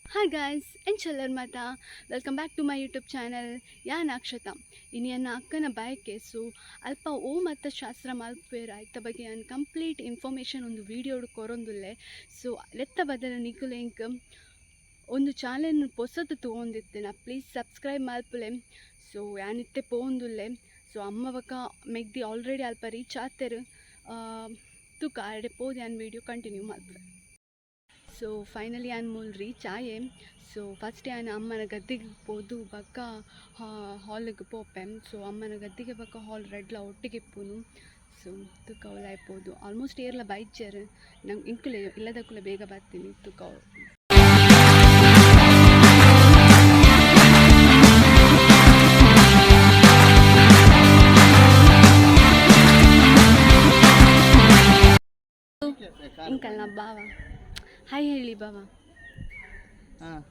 Hi guys ಎಂಚೆಲ್ಲರ ಮಾತಾ welcome back to my YouTube channel ಯಾನ್ ಅಕ್ಷತಾ ಇನ್ನು ಅಕ್ಕನ ಬಾಯಕ್ಕೆ ಸೊ ಅಲ್ಪ ಓ ಮತ್ತು ಶಾಸ್ತ್ರ ಮಲ್ಪೇರ ಐತ ಬಗ್ಗೆ ನಾನು ಕಂಪ್ಲೀಟ್ ಇನ್ಫಾರ್ಮೇಷನ್ ಒಂದು ವೀಡಿಯೋ ಕೊರೊಂದುಲ್ಲೆ ಸೊ ಲೆತ್ತ ಬದಲ ನಿಖುಲ್ ಇಂಕ್ ಒಂದು ಚಾನಲ್ ಹೊಸದು ತೊಗೊಂಡಿತ್ತೇನೆ ಪ್ಲೀಸ್ ಸಬ್ಸ್ಕ್ರೈಬ್ ಮಲ್ಪಲೆ ಸೊ ಯಾನಿತ್ತೆ ಪೋಂದುಲ್ಲೆ ಸೊ ಅಮ್ಮವಕ್ಕ ಮೆಗ್ದಿ ಆಲ್ರೆಡಿ ಅಲ್ಪ ರೀಚ್ ಆಗ್ತೇರು ತುಕ ಅಡೆ ಪೋದು ಯಾನ್ ವೀಡಿಯೋ ಕಂಟಿನ್ಯೂ ಮಲ್ಪೆ ಸೊ ಫೈನಲಿ ಆನ್ ಮೂಲ್ ರೀಚ್ ಆಯೆ ಸೊ ಫಸ್ಟ್ ಆನ್ ಅಮ್ಮನ ಗದ್ದೆಗೆ ಪೋದು ಬಕ್ಕ ಹಾಲಿಗೆ ಪೋಪೆ ಸೊ ಅಮ್ಮನ ಗದ್ದೆಗೆ ಬಕ್ಕ ಹಾಲ್ ರೆಡ್ಲ ಒಟ್ಟಿಗೆ ಇಪ್ಪುನು ಸೊ ತುಕ ಅವಳ ಆಯ್ಪೋದು ಆಲ್ಮೋಸ್ಟ್ ಏರ್ಲ ಬೈಚರ್ ನಂಗೆ ಇಂಕುಲೆ ಇಲ್ಲದಕ್ಕೂ ಬೇಗ ಬರ್ತೀನಿ ತುಕ ಇಂಕಲ್ ನಾ ಬಾವ ಹಾಯ್ ಹೇಳಿ ಬಾವ ಹಾಂ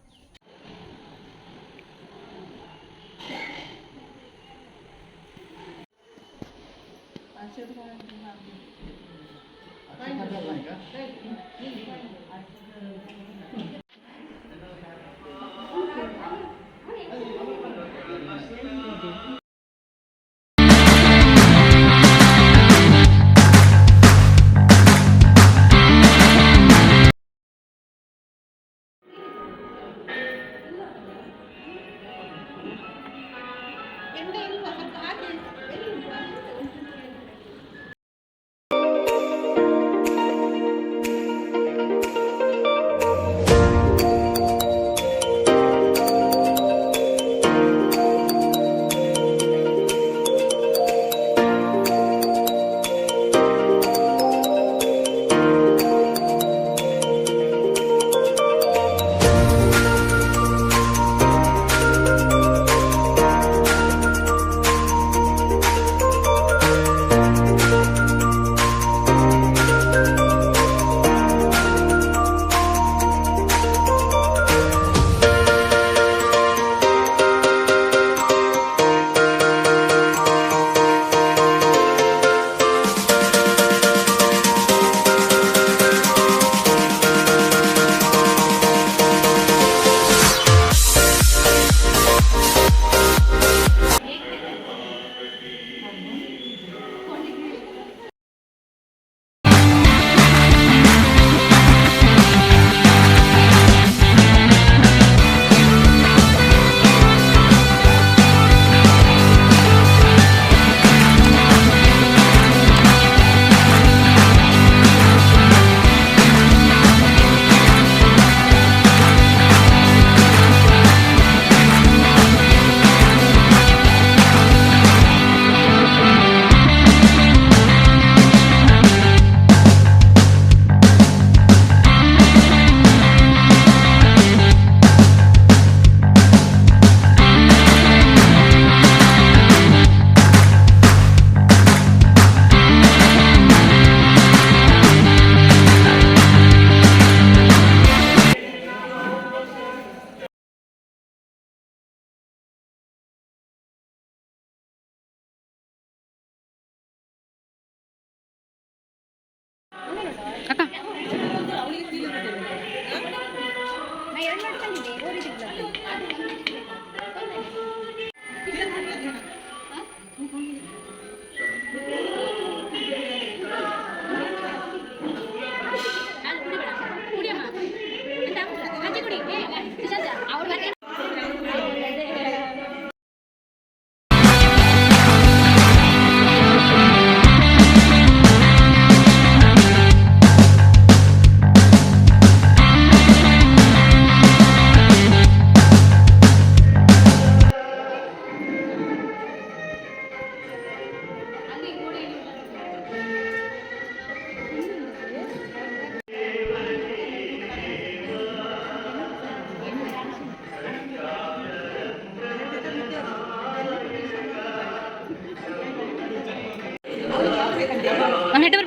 ಅಕ್ಕ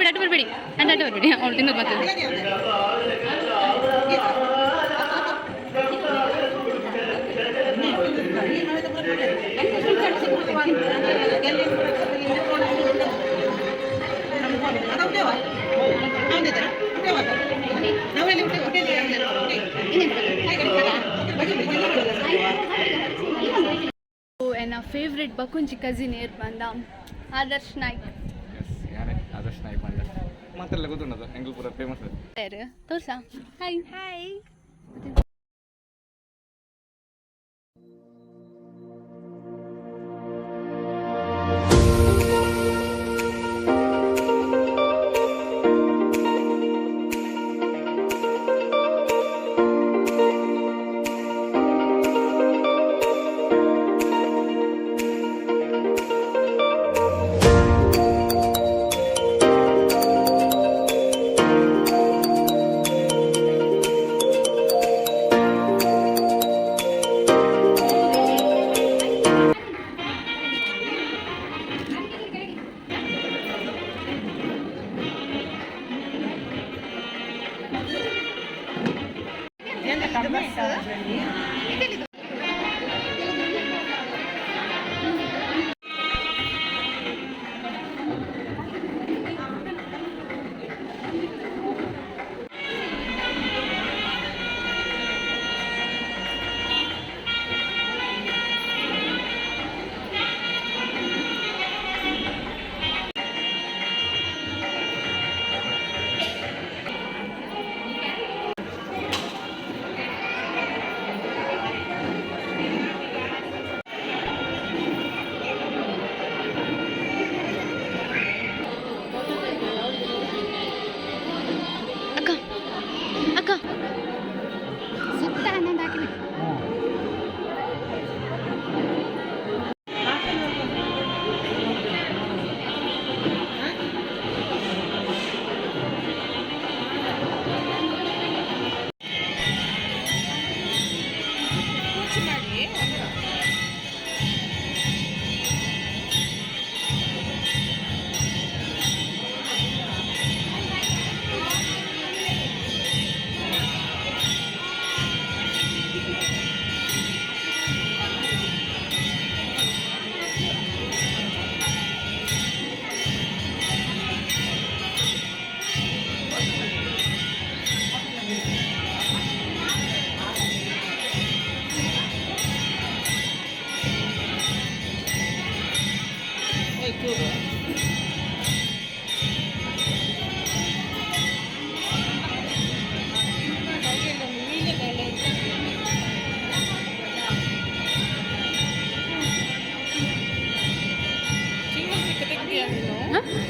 ಅಡ್ಡು ಬರಬೇಡಿ ಅವ್ಳು ತಿನ್ನೋದು ಮತ್ತೆ ಫೇವ್ರೆಟ್ ಬಕುಂಜಿ ಕಸಿನ್ ಏರ್ ಬಂದ ಆದರ್ಶ್ ನಾಯ್ಕ್. ಯಾರೇ ಆದರ್ಶ್ ನಾಯ್ಕ್ ಬಂದ ಮಾತೆಲ್ಲ ಗೊತ್ತುಂಟದು ಎಂಗ್ಳು ಪೂರ ಫೇಮಸ್ ತೋರ್ಸಾ. Hi hi.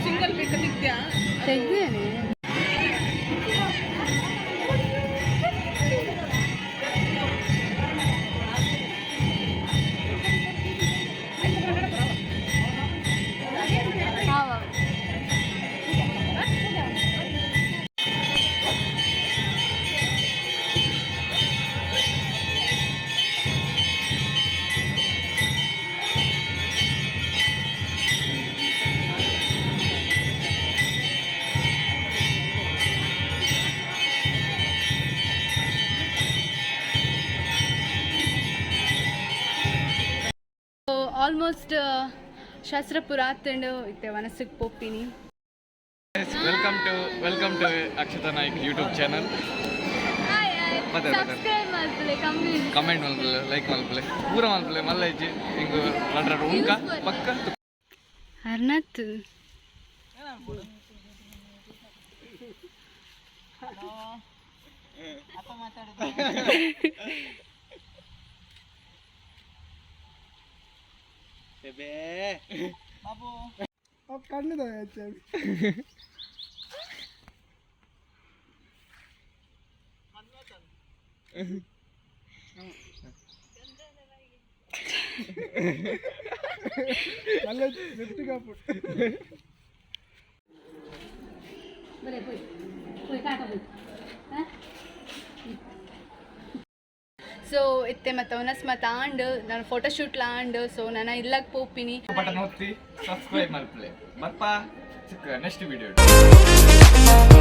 ಸಿಂಗಲ್ ಬೇಕಾದಿದ್ಯಾ ತೆಗ್ದೇನೆ. ಆಲ್ಮೋಸ್ಟ್ ಶಾಸ್ತ್ರ ಪುರಾತಂಡು ಇತ್ತೆ ವನಸಕ್ಕೆ ಪೋಪಿನಿ. Welcome to Akshata Naik YouTube channel. Subscribe ಮಾಡ್ತಲೆ, ಕಮೆಂಟ್ ಮಲ್ಪಲೆ, ಲೈಕ್ ಮಲ್ಪಲೆ, ಪೂರ ಮಲ್ಪಲೆ ಮಲ್ಲ ಇಜ್ಜಿ ಹಿಂಗೆ ರಡ್ರ ಉಂಕ ಪಕ್ಕ ಅರ್ನತ್ ಅಪ್ಪ ಮಾತಾಡೋದು ಬಾಬು ಕಣ್ಣು ಸೊ ಇತ್ತೆ ಮತ್ತೆ ಅವನಸ್ ಮತ್ತೆ ಆಂಡ್ ನಾನು ಫೋಟೋಶೂಟ್ಲ ಆಂಡ್ ಸೊ ನಾನು ಇಲ್ಲಕ್ಕೆ ಪೋಪಿನಿ. ಬಟನ್ ಒತ್ತಿ ಸಬ್ಸ್ಕ್ರೈಬ್ ಮಲ್ಪಲೆ ಬರ್ಪಾ ಸಿಕ್ಕ ನೆಕ್ಸ್ಟ್ ವಿಡಿಯೋ.